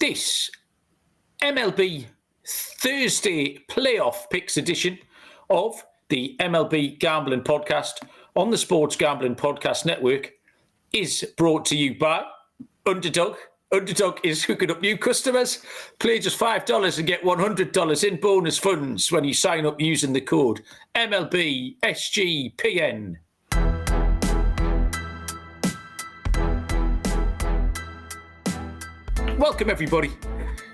This MLB Thursday playoff picks edition of the MLB Gambling Podcast on the Sports Gambling Podcast Network is brought to you by Underdog. Underdog is hooking up new customers. Play just $5 and get $100 in bonus funds when you sign up using the code MLB SGPN. Welcome, everybody,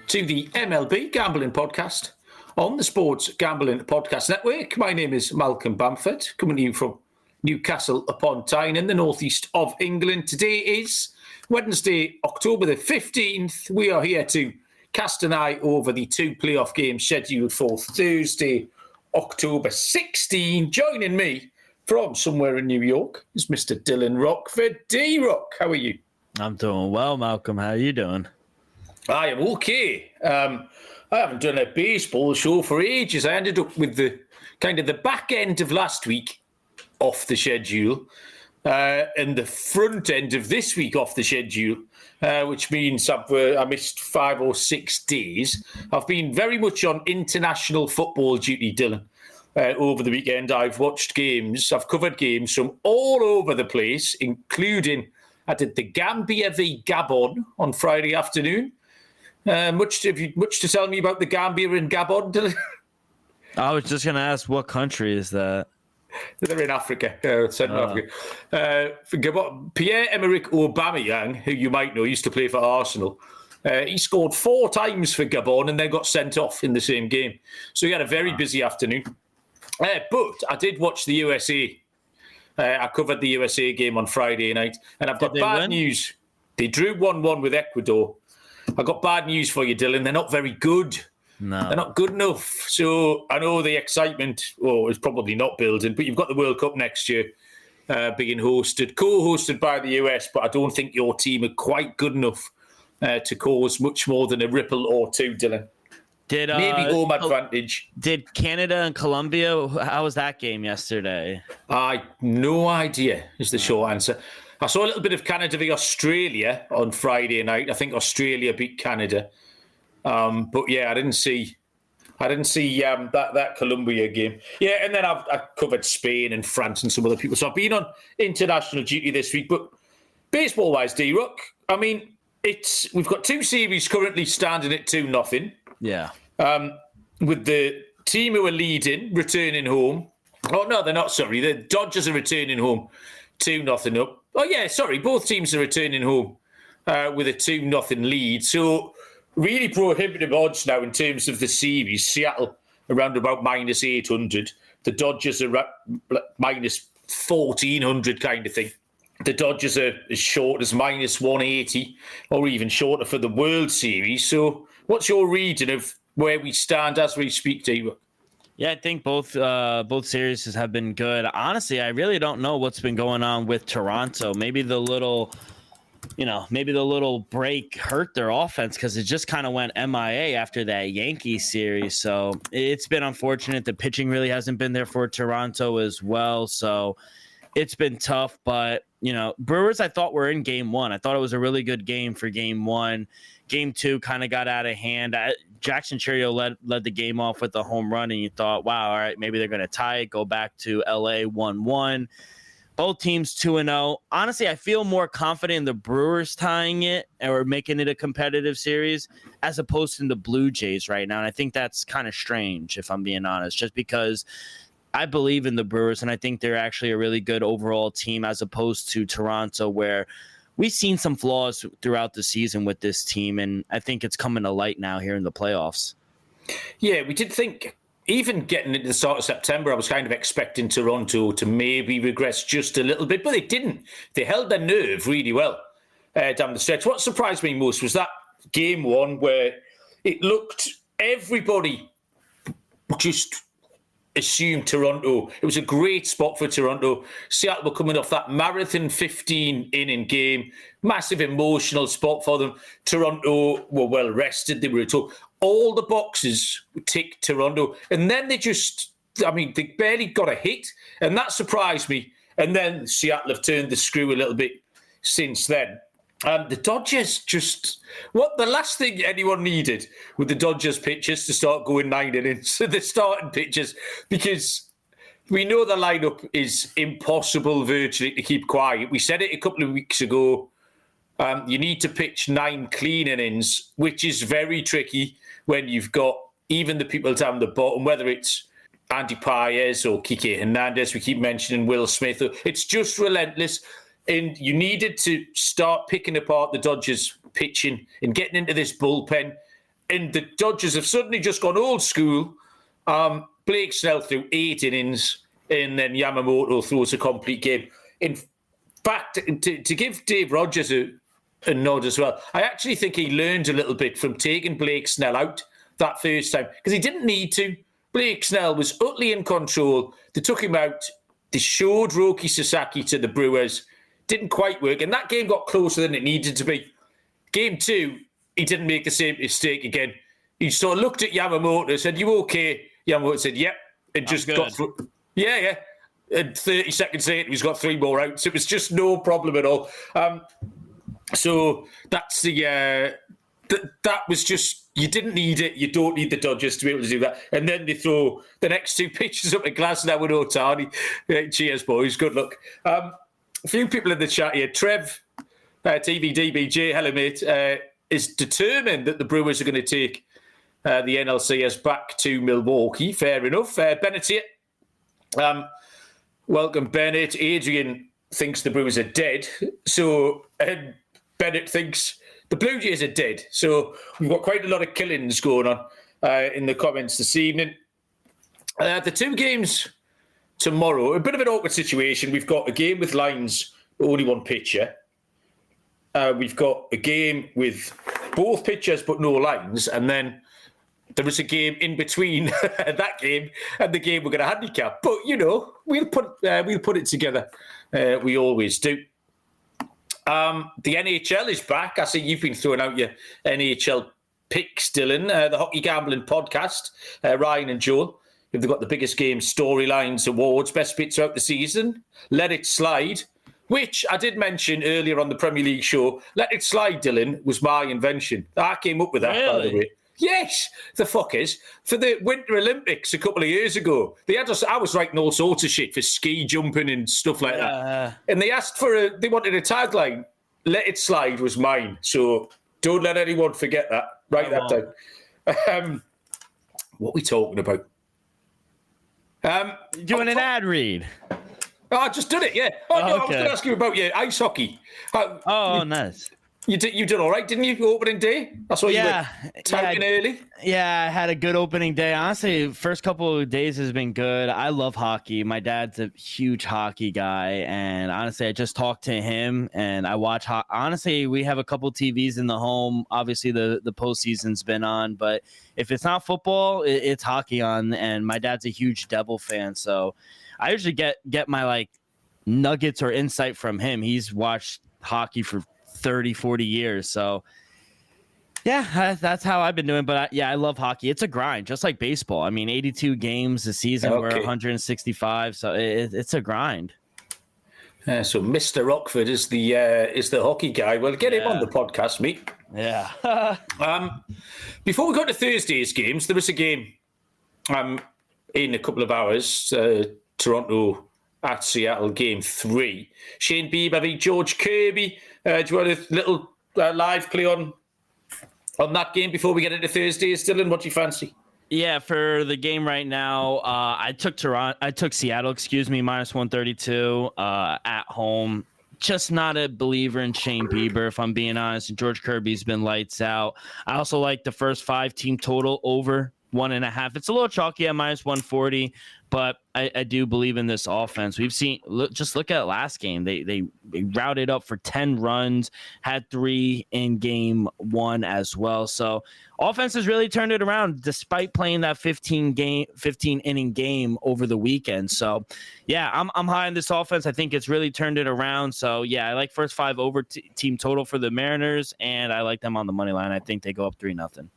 to the MLB Gambling Podcast on the Sports Gambling Podcast Network. My name is Malcolm Bamford, coming to you from Newcastle upon Tyne in the northeast of England. Today is Wednesday, October the 15th. We are here to cast an eye over the two playoff games scheduled for Thursday, October 16. Joining me from somewhere in New York is Mr. Dylan Rockford. D-Rock, how are you? I'm doing well, Malcolm. How are you doing? I am okay. I haven't done a baseball show for ages. I ended up with the back end of last week off the schedule and the front end of this week off the schedule, which means I missed 5 or 6 days. I've been very much on international football duty, Dylan. Over the weekend, I've watched games. I've covered games from all over the place, including I did the Gambia v Gabon on Friday afternoon. Much to tell me about the Gambia and Gabon, Dylan? I was just going to ask, what country is that? They're in Africa, Central Africa. For Gabon, Pierre-Emerick Aubameyang, who you might know, used to play for Arsenal. He scored 4 times for Gabon and then got sent off in the same game. So he had a very busy afternoon. But I did watch the USA. I covered the USA game on Friday night. And I've got bad news. They drew 1-1 with Ecuador. I've got bad news for you, Dylan. They're not very good. No. They're not good enough. So I know the excitement is probably not building, but you've got the World Cup next year being co-hosted by the US, but I don't think your team are quite good enough to cause much more than a ripple or two, Dylan. Maybe home advantage. Did Canada and Colombia, how was that game yesterday? No idea is the short answer. I saw a little bit of Canada v Australia on Friday night. I think Australia beat Canada. But yeah, I didn't see that Colombia game. Yeah, and then I've covered Spain and France and some other people. So I've been on international duty this week. But baseball-wise, D-Rock, I mean, we've got 2 series currently standing at 2-0. Yeah. With the team who are leading, returning home. Oh, no, they're not, sorry. The Dodgers are returning home 2-0 up. Oh, yeah, sorry. Both teams are returning home with a 2-0 lead. So really prohibitive odds now in terms of the series. Seattle around about minus 800. The Dodgers are minus 1,400 kind of thing. The Dodgers are as short as minus 180 or even shorter for the World Series. So what's your reading of where we stand as we speak, D-Rock? Yeah, I think both series have been good. Honestly, I really don't know what's been going on with Toronto. Maybe the little break hurt their offense because it just kind of went MIA after that Yankees series. So it's been unfortunate. The pitching really hasn't been there for Toronto as well. So it's been tough. But, Brewers, I thought were in game 1. I thought it was a really good game for game 1. Game 2 kind of got out of hand. Jackson Chourio led the game off with a home run, and you thought, wow, all right, maybe they're going to tie it, go back to LA 1-1. Both teams 2-0. Honestly, I feel more confident in the Brewers tying it or making it a competitive series as opposed to the Blue Jays right now. And I think that's kind of strange, if I'm being honest, just because I believe in the Brewers, and I think they're actually a really good overall team as opposed to Toronto, where we've seen some flaws throughout the season with this team, and I think it's coming to light now here in the playoffs. Yeah, we did think, even getting into the start of September, I was kind of expecting Toronto to maybe regress just a little bit, but they didn't. They held their nerve really well down the stretch. What surprised me most was that game 1 where it looked everybody just assumed Toronto. It was a great spot for Toronto. Seattle were coming off that marathon 15-inning game. Massive emotional spot for them. Toronto were well rested. They were told all the boxes ticked Toronto. And then they barely got a hit. And that surprised me. And then Seattle have turned the screw a little bit since then. The Dodgers the last thing anyone needed with the Dodgers pitchers to start going 9 innings, the starting pitchers, because we know the lineup is impossible virtually to keep quiet. We said it a couple of weeks ago. You need to pitch 9 clean innings, which is very tricky when you've got even the people down the bottom, whether it's Andy Paez or Kike Hernandez, we keep mentioning Will Smith. It's just relentless. And you needed to start picking apart the Dodgers pitching and getting into this bullpen. And the Dodgers have suddenly just gone old school. Blake Snell threw 8 innings, and then Yamamoto throws a complete game. In fact, to give Dave Rogers a nod as well, I actually think he learned a little bit from taking Blake Snell out that first time, because he didn't need to. Blake Snell was utterly in control. They took him out. They showed Roki Sasaki to the Brewers. Didn't quite work, and that game got closer than it needed to be. Game 2, he didn't make the same mistake again. He sort of looked at Yamamoto and said, "You okay?" Yamamoto said, "Yep," and just got through. Yeah. And 30 seconds later, he's got 3 more outs. It was just no problem at all. So that's that was just, you didn't need it. You don't need the Dodgers to be able to do that. And then they throw the next 2 pitches up to Glasnow and Ohtani. Cheers, boys. Good luck. A few people in the chat here. Trev, TVDBJ, hello, mate, is determined that the Brewers are going to take the NLCS back to Milwaukee. Fair enough. Bennett here. Welcome, Bennett. Adrian thinks the Brewers are dead. So Bennett thinks the Blue Jays are dead. So we've got quite a lot of killings going on in the comments this evening. The 2 games tomorrow, a bit of an awkward situation. We've got a game with lines, only 1 pitcher. We've got a game with both pitchers but no lines, and then there was a game in between that game and the game we're going to handicap. But we'll put it together. We always do. The NHL is back. I see you've been throwing out your NHL picks, Dylan. The Hockey Gambling Podcast, Ryan and Joel. They've got the biggest game storylines, awards, best bits throughout the season. Let It Slide, which I did mention earlier on the Premier League show. Let It Slide, Dylan, was my invention. I came up with that, by the way. Yes, the fuckers. For the Winter Olympics a couple of years ago, I was writing all sorts of shit for ski jumping and stuff like that. And they asked they wanted a tagline. Let It Slide was mine. So don't let anyone forget that. Write that down. What are we talking about? Doing an ad read. Oh, I just did it, yeah. Oh, no, okay. I was going to ask you about your ice hockey. Nice. You did all right, didn't you, opening day? That's why you were touting early? Yeah, I had a good opening day. Honestly, first couple of days has been good. I love hockey. My dad's a huge hockey guy, and honestly, I just talked to him, and I watch hockey. Honestly, we have a couple TVs in the home. Obviously, the postseason's been on, but if it's not football, it's hockey on, and my dad's a huge Devil fan, so I usually get my, nuggets or insight from him. He's watched hockey for 30, 40 years. So, yeah, that's how I've been doing. But, I love hockey. It's a grind, just like baseball. I mean, 82 games a season. Okay. We're 165, so it's a grind. So Mr. Rockford is the hockey guy. Well, get him on the podcast, mate. Yeah. Before we go to Thursday's games, there was a game in a couple of hours, Toronto at Seattle, game 3. Shane Bieber v. George Kirby. Do you want a little live play on that game before we get into Thursdays, Dylan? What do you fancy? Yeah, for the game right now, I took Seattle, minus 132 at home. Just not a believer in Shane Bieber, if I'm being honest. George Kirby's been lights out. I also like the first 5 team total over 1.5. It's a little chalky at minus 140, but I do believe in this offense. We've seen, look at last game. They routed up for 10 runs, had 3 in game 1 as well. So offense has really turned it around despite playing that 15 inning game over the weekend. So yeah, I'm high on this offense. I think it's really turned it around. So yeah, I like first 5 over team total for the Mariners, and I like them on the money line. I think they go up 3-0.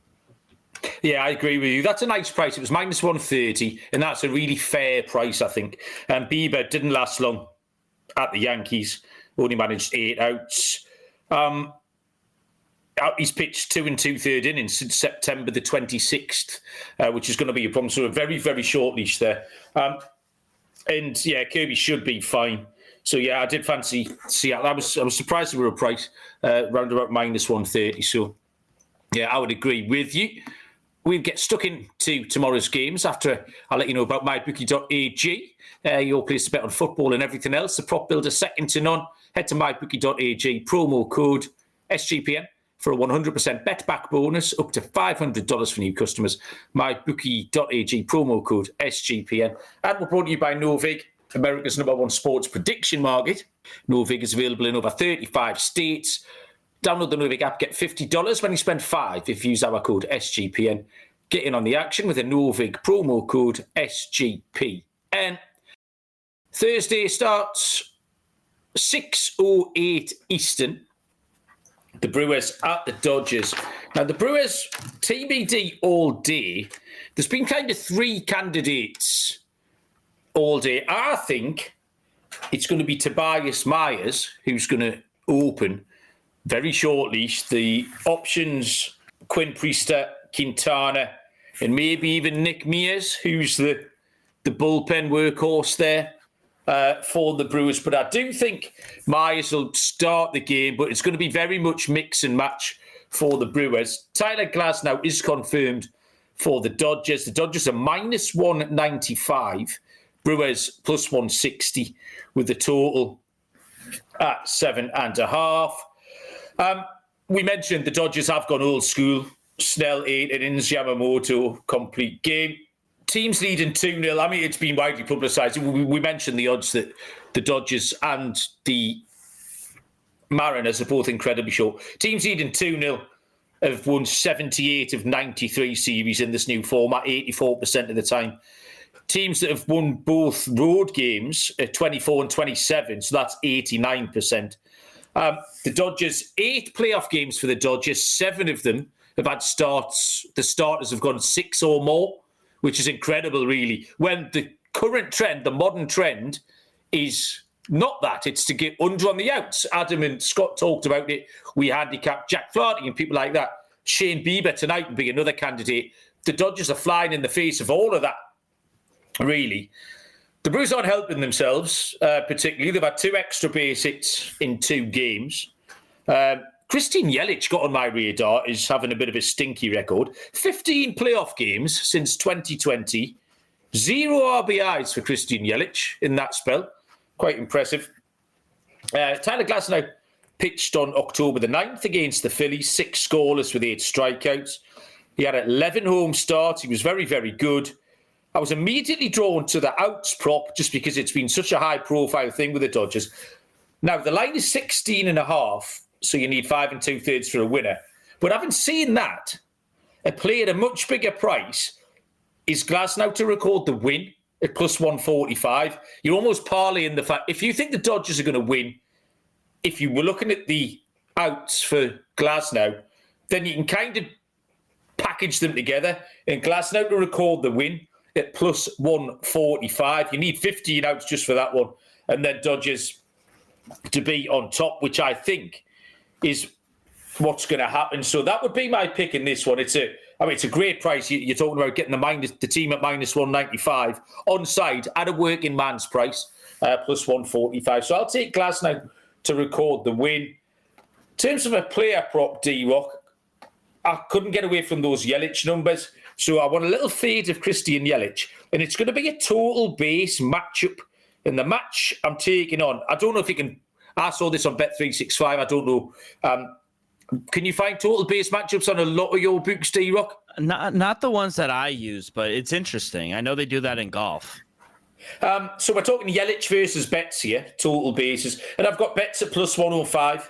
Yeah, I agree with you. That's a nice price. It was minus 130, and that's a really fair price, I think. And Bieber didn't last long at the Yankees. Only managed 8 outs. He's pitched 2 2/3 innings since September the 26th, which is going to be a problem. So a very, very short leash there. And yeah, Kirby should be fine. So yeah, I did fancy Seattle. I was surprised they were a price round about -130. So yeah, I would agree with you. We'll get stuck into tomorrow's games after I'll let you know about mybookie.ag. Your place to bet on football and everything else. The prop builder second to none. Head to mybookie.ag, promo code SGPN for a 100% bet back bonus up to $500 for new customers. mybookie.ag, promo code SGPN. And we're brought to you by Novig, America's #1 sports prediction market. Novig is available in over 35 states. Download the Novig app, get $50 when you spend $5 if you use our code SGPN. Get in on the action with a Novig promo code SGPN. Thursday starts 6:08 Eastern. The Brewers at the Dodgers. Now, the Brewers, TBD all day. There's been kind of 3 candidates all day. I think it's going to be Tobias Myers, who's going to open very shortly. The options, Quinn Priester, Quintana, and maybe even Nick Mears, who's the bullpen workhorse there for the Brewers. But I do think Myers will start the game, but it's going to be very much mix and match for the Brewers. Tyler Glasnow is confirmed for the Dodgers. The Dodgers are -195. Brewers +160 with the total at 7.5. We mentioned the Dodgers have gone old school. Snell 8 innings, Yamamoto complete game. Teams leading 2-0. I mean, it's been widely publicised. We mentioned the odds that the Dodgers and the Mariners are both incredibly short. Teams leading 2-0 have won 78 of 93 series in this new format, 84% of the time. Teams that have won both road games at 24 and 27, so that's 89%. The Dodgers, 8 playoff games for the Dodgers, 7 of them have had starts. The starters have gone 6 or more, which is incredible, really. When the current trend, the modern trend, is not that. It's to get under on the outs. Adam and Scott talked about it. We handicapped Jack Flaherty and people like that. Shane Bieber tonight would be another candidate. The Dodgers are flying in the face of all of that, really. The Brewers aren't helping themselves, particularly. They've had 2 extra base hits in 2 games. Christian Yelich got on my radar, is having a bit of a stinky record. 15 playoff games since 2020. 0 RBIs for Christian Yelich in that spell. Quite impressive. Tyler Glasnow pitched on October the 9th against the Phillies. 6 scoreless with 8 strikeouts. He had 11 home starts. He was very, very good. I was immediately drawn to the outs prop just because it's been such a high-profile thing with the Dodgers. Now, the line is 16.5, so you need 5 2/3 for a winner. But having seen that, a play at a much bigger price is Glasnow to record the win at +145. You're almost parlaying the fact, if you think the Dodgers are going to win, if you were looking at the outs for Glasnow, then you can kind of package them together. And Glasnow to record the win at +145. You need 15 outs just for that one. And then Dodgers to be on top, which I think is what's going to happen. So that would be my pick in this one. It's a great price. You're talking about getting the team at -195 on side at a working man's price, +145. So I'll take Glasnow to record the win. In terms of a player prop, D-Rock, I couldn't get away from those Yelich numbers. So I want a little fade of Christian Yelich. And it's going to be a total base matchup. And the match I'm taking on, I don't know if you can, I saw this on Bet365, I don't know. Can you find total base matchups on a lot of your books, D-Rock? Not the ones that I use, but it's interesting. I know they do that in golf. So we're talking Yelich versus bets here, total bases. And I've got bets at +105.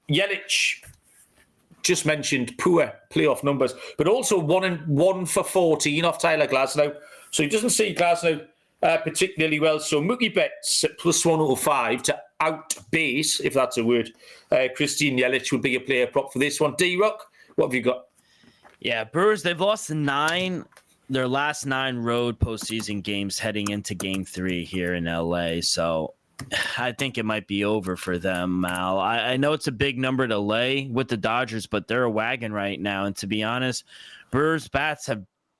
Yelich, just mentioned poor playoff numbers, but also 1 for 14 off Tyler Glasnow. So he doesn't see Glasnow particularly well. So Mookie bets at +105 to outbase, if that's a word. Christian Yelich would be a player prop for this one. D-Rock, what have you got? Yeah, Brewers, they've lost their last 9 road postseason games heading into Game 3 here in LA. So I think it might be over for them, Mal. I know it's a big number to lay with the Dodgers, but they're a wagon right now. And to be honest, Brewers bats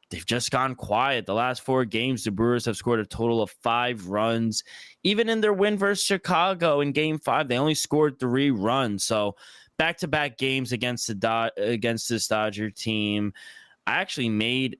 they've just gone quiet. The last 4 games, the Brewers have scored a total of 5 runs. Even in their win versus Chicago in Game 5, they only scored 3 runs. So back-to-back games against this Dodger team. I actually made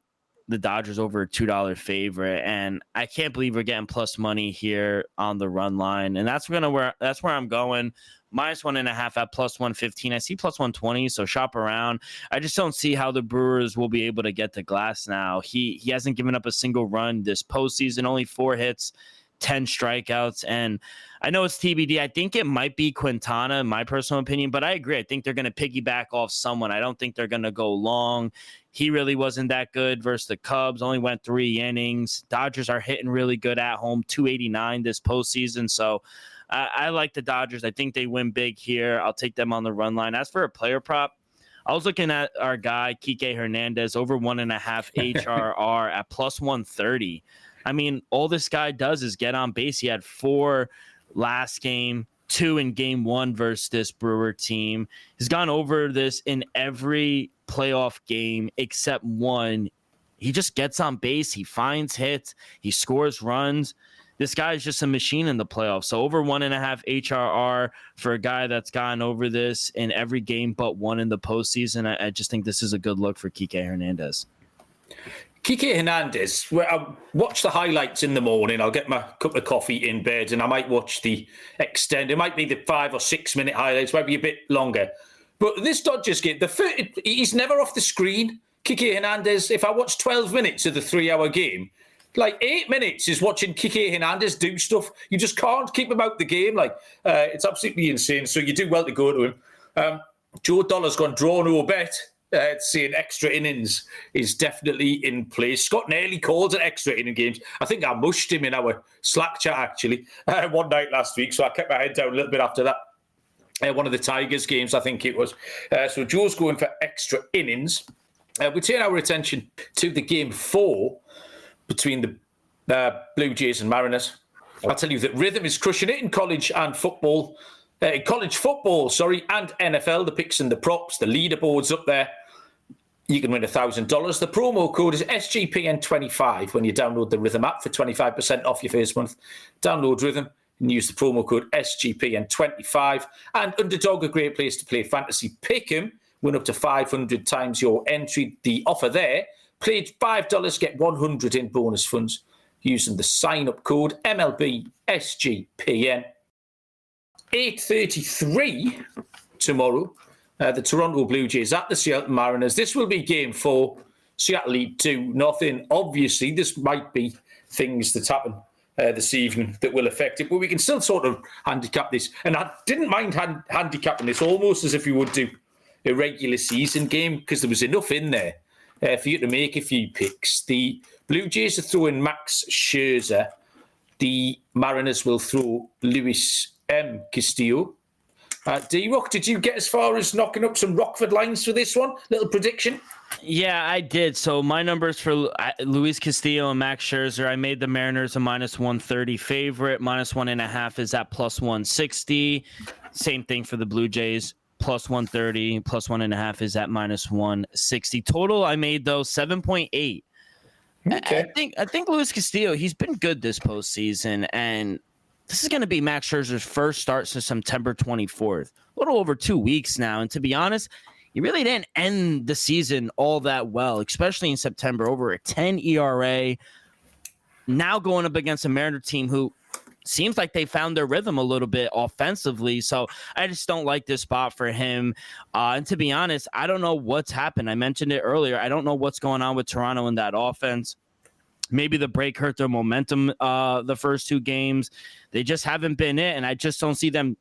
the Dodgers over a $2 favorite, and I can't believe we're getting plus money here on the run line. And that's where I'm going. -1.5 at plus 115. I see plus 120, so shop around. I just don't see how the Brewers will be able to get to Glass now. He hasn't given up a single run this postseason, only 4 hits, 10 strikeouts. And I know it's TBD. I think it might be Quintana, in my personal opinion, but I agree. I think they're going to piggyback off someone. I don't think they're going to go long. He really wasn't that good versus the Cubs, only went 3 innings. Dodgers are hitting really good at home, 289 this postseason. So I like the Dodgers. I think they win big here. I'll take them on the run line. As for a player prop, I was looking at our guy, Kike Hernandez, over 1.5 HRR at plus 130. I mean, all this guy does is get on base. He had 4 last game, 2 in Game 1 versus this Brewer team. He's gone over this in every playoff game except 1. He just gets on base. He finds hits. He scores runs. This guy is just a machine in the playoffs. So over 1.5 HRR for a guy that's gone over this in every game but 1 in the postseason. I just think this is a good look for Kike Hernandez. Kike Hernandez, I watch the highlights in the morning. I'll get my cup of coffee in bed and I might watch the extend. It might be the 5 or 6 minute highlights, might be a bit longer. But this Dodgers game, he's never off the screen. Kike Hernandez, if I watch 12 minutes of the 3-hour game, like 8 minutes is watching Kike Hernandez do stuff. You just can't keep him out the game. It's absolutely insane. So you do well to go to him. Joe Dollar's gone draw no bet. Saying extra innings is definitely in place. Scott nearly calls it extra inning games. I think I mushed him in our Slack chat, actually, one night last week. So I kept my head down a little bit after that. One of the Tigers games, I think it was. So Joe's going for extra innings. We turn our attention to the Game 4 between the Blue Jays and Mariners. I'll tell you that rhythm is crushing it in college football, and NFL. The picks and the props, the leaderboards up there. You can win $1,000. The promo code is SGPN25 when you download the Rhythm app for 25% off your first month. Download Rhythm and use the promo code SGPN25. And Underdog, a great place to play fantasy pick'em. Win up to 500 times your entry. The offer there, played $5, get 100 in bonus funds using the sign-up code MLB SGPN. 8:33 tomorrow. The Toronto Blue Jays at the Seattle Mariners. This will be Game 4. Seattle lead 2-0. Obviously, this might be things that happen this evening that will affect it, but we can still sort of handicap this. And I didn't mind handicapping this almost as if you would do a regular season game because there was enough in there for you to make a few picks. The Blue Jays are throwing Max Scherzer. The Mariners will throw Luis Castillo. D-Rock, did you get as far as knocking up some Rockford lines for this one? Little prediction? Yeah, I did. So my numbers for Luis Castillo and Max Scherzer, I made the Mariners a -130 favorite. -1.5 is at +160. Same thing for the Blue Jays. +130, +1.5 is at -160. Total, I made though 7.8. Okay. I think Luis Castillo, he's been good this postseason, and this is going to be Max Scherzer's first start since September 24th. A little over 2 weeks now, and to be honest, he really didn't end the season all that well, especially in September. Over a 10 ERA. Now going up against a Mariner team who seems like they found their rhythm a little bit offensively. So I just don't like this spot for him. And to be honest, I don't know what's happened. I mentioned it earlier. I don't know what's going on with Toronto in that offense. Maybe the break hurt their momentum the first 2 games. They just haven't been it, and I just don't see them,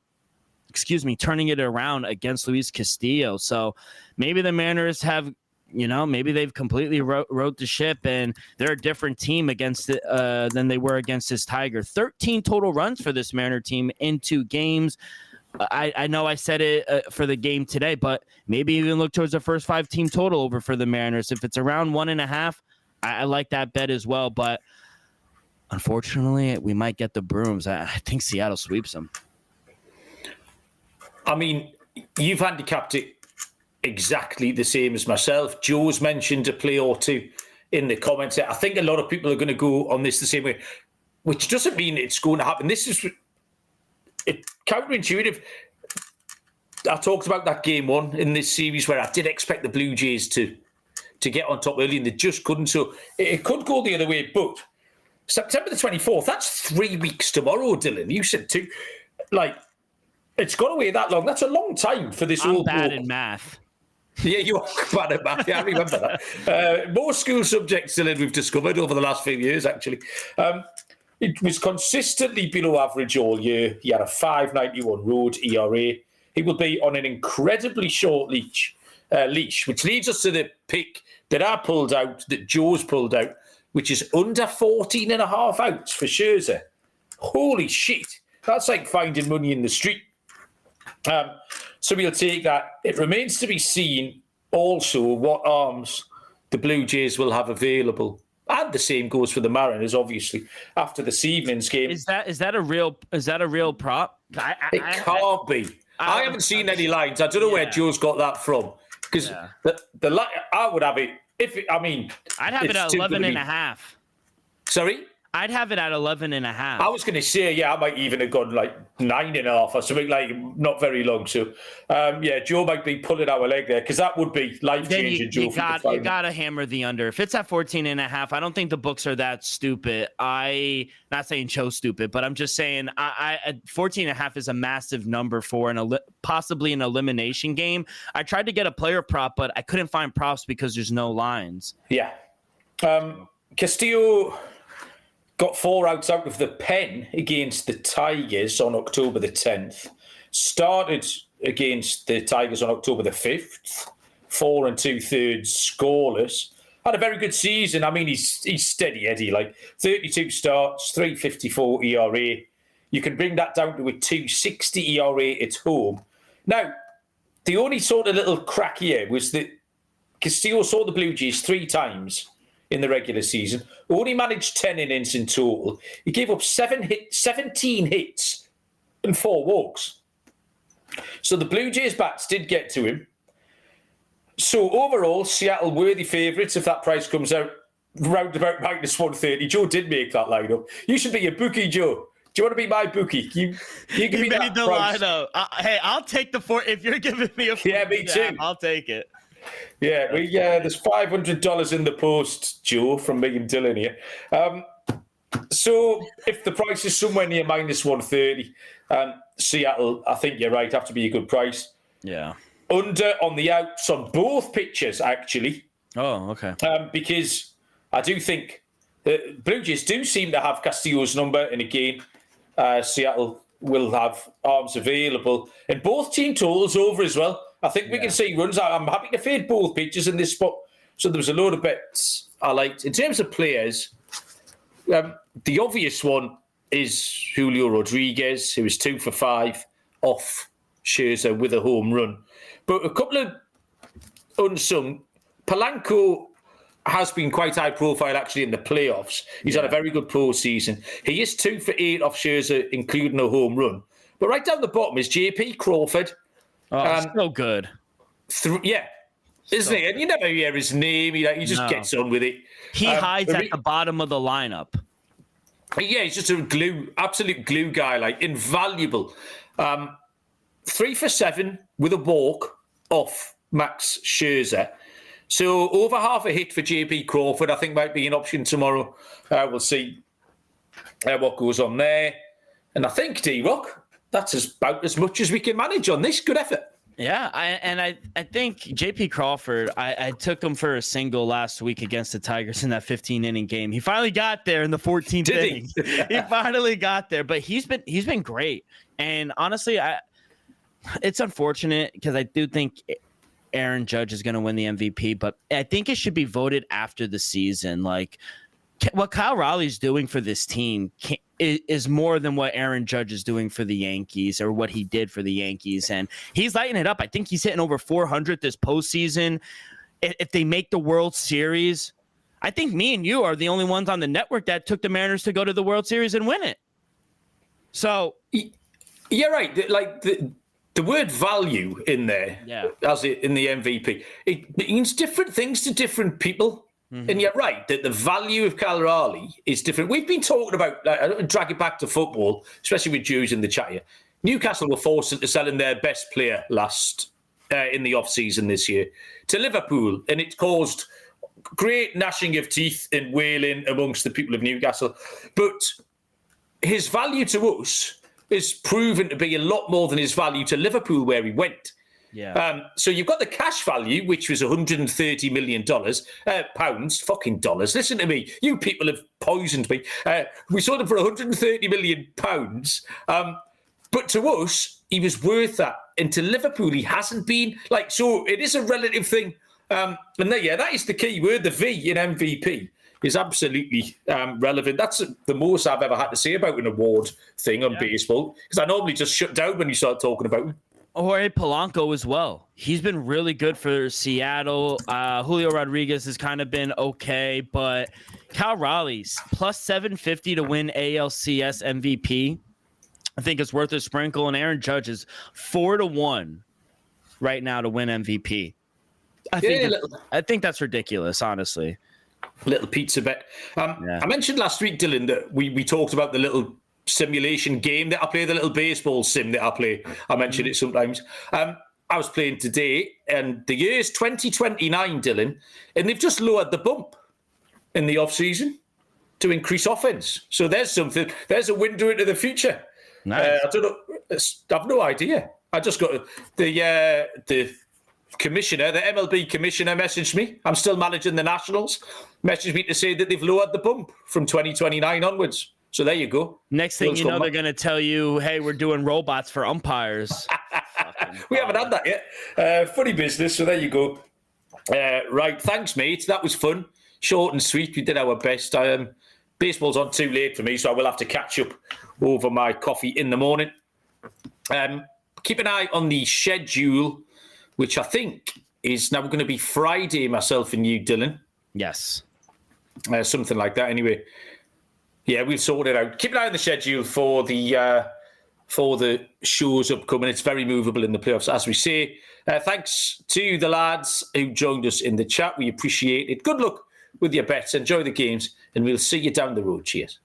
turning it around against Luis Castillo. So maybe the Mariners have, maybe they've completely wrote the ship, and they're a different team against it than they were against this Tiger. 13 total runs for this Mariner team in 2 games. I know I said it for the game today, but maybe even look towards the first 5 team total over for the Mariners. If it's around 1.5, I like that bet as well. But unfortunately, we might get the Brewers. I think Seattle sweeps them. I mean, you've handicapped it exactly the same as myself. Joe's mentioned a play or two in the comments. I think a lot of people are going to go on this the same way, which doesn't mean it's going to happen. This is counterintuitive. I talked about that game one in this series where I did expect the Blue Jays to get on top early and they just couldn't. So it could go the other way. But September the 24th, that's 3 weeks tomorrow, Dylan. You said 2. Like, it's gone away that long. That's a long time for this I'm old bad in math. Yeah, you are bad at math. Yeah, I remember that. More school subjects, Dylan, we've discovered over the last few years, actually. It was consistently below average all year. He had a 5.91 road ERA. He will be on an incredibly short leash, which leads us to the pick that I pulled out, that Joe's pulled out, which is under 14.5 outs for Scherzer. Holy shit. That's like finding money in the street. So we'll take that. It remains to be seen also what arms the Blue Jays will have available. And the same goes for the Mariners, obviously, after this evening's game. Is that a real prop? It can't be. I haven't seen any lines. I don't know where Joe's got that from. Because the I would have it. I'd have it at 11.5. Sorry? I'd have it at 11.5. I was going to say, I might even have gone like 9.5 or something, like not very long. So, Joe might be pulling our leg there because that would be life-changing, Joe. You got to hammer the under. If it's at 14.5, I don't think the books are that stupid. Not saying Joe's stupid, but I'm just saying 14.5 is a massive number for possibly an elimination game. I tried to get a player prop, but I couldn't find props because there's no lines. Yeah. Castillo got 4 outs out of the pen against the Tigers on October the 10th. Started against the Tigers on October the 5th. 4 2/3 scoreless. Had a very good season. I mean, he's steady Eddie, like 32 starts, 3.54 ERA. You can bring that down to a 2.60 ERA at home. Now, the only sort of little crack here was that Castillo saw the Blue Jays 3 times in the regular season, only managed 10 innings in total. He gave up 17 hits and 4 walks. So the Blue Jays bats did get to him. So overall, Seattle worthy favourites if that price comes out round about -130. Joe did make that lineup. You should be a bookie, Joe. Do you want to be my bookie? You give me that the price. lineup. Hey, I'll take the 4 if you're giving me a 4. Yeah, me too. I'll take it. Yeah, there's $500 in the post, Joe, from me and Dylan here. So if the price is somewhere near -130, Seattle, I think you're right, have to be a good price. Yeah. Under on the outs on both pitches, actually. Oh, okay. Because I do think the Blue Jays do seem to have Castillo's number, and again, Seattle will have arms available. And both team totals over as well. I think we can see runs. I'm happy to fade both pitches in this spot. So there was a load of bets I liked. In terms of players, the obvious one is Julio Rodriguez, who was 2 for 5 off Scherzer with a home run. But a couple of unsung. Polanco has been quite high profile actually in the playoffs. He's had a very good postseason. He is 2 for 8 off Scherzer, including a home run. But right down the bottom is JP Crawford. Oh, so good. Isn't he? And you never hear his name. He just gets on with it. He hides at the bottom of the lineup. Yeah, he's just a absolute glue guy, like invaluable. 3 for 7 with a walk off Max Scherzer. So over half a hit for JP Crawford, I think might be an option tomorrow. We'll see what goes on there. And I think, D-Rock, that's about as much as we can manage on this. Good effort. Yeah, I think JP Crawford, I took him for a single last week against the Tigers in that 15-inning game. He finally got there in the 14th inning. He finally got there, but he's been great. And honestly, it's unfortunate because I do think Aaron Judge is going to win the MVP, but I think it should be voted after the season. Like, what Kyle Raleigh's doing for this team is more than what Aaron Judge is doing for the Yankees or what he did for the Yankees. And he's lighting it up. I think he's hitting over 400 this postseason. If they make the World Series, I think me and you are the only ones on the network that took the Mariners to go to the World Series and win it. So you're right. Like the word value in there, as in the MVP, it means different things to different people. Mm-hmm. And you're right that the value of Cal Raleigh is different. We've been talking about, I don't drag it back to football, especially with Jews in the chat here. Newcastle were forced into selling their best player in the off-season this year to Liverpool, and it caused great gnashing of teeth and wailing amongst the people of Newcastle. But his value to us is proven to be a lot more than his value to Liverpool, where he went. Yeah. So you've got the cash value, which was $130 million, pounds, fucking dollars. Listen to me. You people have poisoned me. We sold him for £130 million. But to us, he was worth that. And to Liverpool, he hasn't been. So it is a relative thing. And that is the key word. The V in MVP is absolutely relevant. That's the most I've ever had to say about an award thing on baseball, because I normally just shut down when you start talking about it. Jorge Polanco as well. He's been really good for Seattle. Julio Rodriguez has kind of been okay, but Cal Raleigh's plus 750 to win ALCS MVP, I think it's worth a sprinkle. And Aaron Judge is 4-1 right now to win MVP. I think that's ridiculous, honestly. Little pizza bet. I mentioned last week, Dylan, that we talked about the little simulation game that I play, the little baseball sim that I play. I mentioned it sometimes. I was playing today, and the year's 2029, Dylan, and they've just lowered the bump in the off-season to increase offense. So there's something. There's a window into the future. Nice. I don't know. I have no idea. I just got the commissioner, the MLB commissioner, messaged me. I'm still managing the Nationals. Messaged me to say that they've lowered the bump from 2029 onwards. So there you go. Next thing you know, they're going to tell you, hey, we're doing robots for umpires. We haven't had that yet. Funny business. So there you go. Right. Thanks, mate. That was fun. Short and sweet. We did our best. Baseball's on too late for me, so I will have to catch up over my coffee in the morning. Keep an eye on the schedule, which I think is now going to be Friday, myself and you, Dylan. Yes. Something like that, anyway. Yeah, we'll sort it out. Keep an eye on the schedule for the shows upcoming. It's very movable in the playoffs, as we say. Thanks to the lads who joined us in the chat. We appreciate it. Good luck with your bets. Enjoy the games, and we'll see you down the road. Cheers.